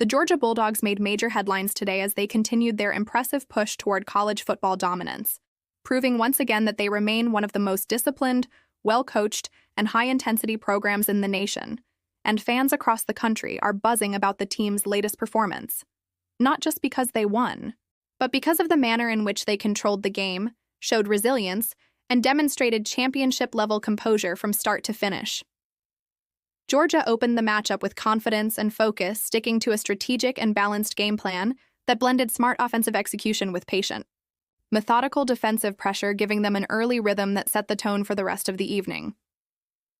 The Georgia Bulldogs made major headlines today as they continued their impressive push toward college football dominance, proving once again that they remain one of the most disciplined, well-coached, and high-intensity programs in the nation, and fans across the country are buzzing about the team's latest performance. Not just because they won, but because of the manner in which they controlled the game, showed resilience, and demonstrated championship-level composure from start to finish. Georgia opened the matchup with confidence and focus, sticking to a strategic and balanced game plan that blended smart offensive execution with patient, methodical defensive pressure, giving them an early rhythm that set the tone for the rest of the evening.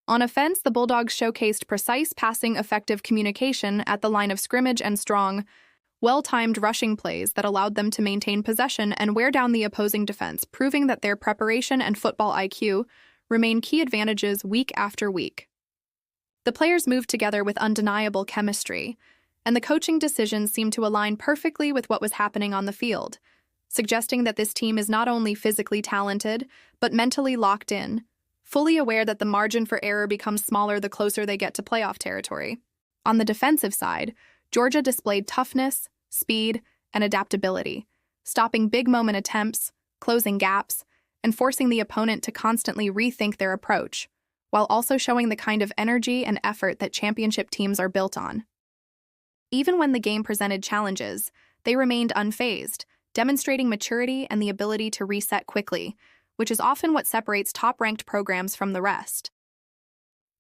On offense, the Bulldogs showcased precise passing, effective communication at the line of scrimmage, and strong, well-timed rushing plays that allowed them to maintain possession and wear down the opposing defense, proving that their preparation and football IQ remain key advantages week after week. The players moved together with undeniable chemistry, and the coaching decisions seemed to align perfectly with what was happening on the field, suggesting that this team is not only physically talented, but mentally locked in, fully aware that the margin for error becomes smaller the closer they get to playoff territory. On the defensive side, Georgia displayed toughness, speed, and adaptability, stopping big-moment attempts, closing gaps, and forcing the opponent to constantly rethink their approach, while also showing the kind of energy and effort that championship teams are built on. Even when the game presented challenges, they remained unfazed, demonstrating maturity and the ability to reset quickly, which is often what separates top-ranked programs from the rest.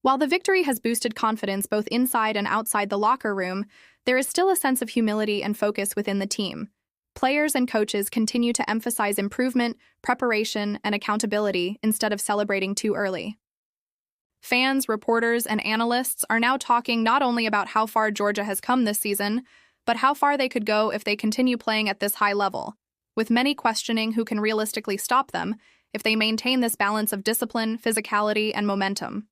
While the victory has boosted confidence both inside and outside the locker room, there is still a sense of humility and focus within the team. Players and coaches continue to emphasize improvement, preparation, and accountability instead of celebrating too early. Fans, reporters, and analysts are now talking not only about how far Georgia has come this season, but how far they could go if they continue playing at this high level, with many questioning who can realistically stop them if they maintain this balance of discipline, physicality, and momentum.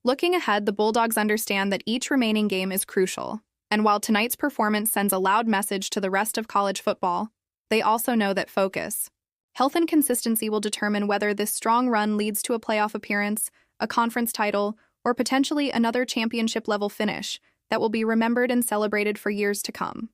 Looking ahead, the Bulldogs understand that each remaining game is crucial, and while tonight's performance sends a loud message to the rest of college football, they also know that focus, health, and consistency will determine whether this strong run leads to a playoff appearance, a conference title, or potentially another championship-level finish that will be remembered and celebrated for years to come.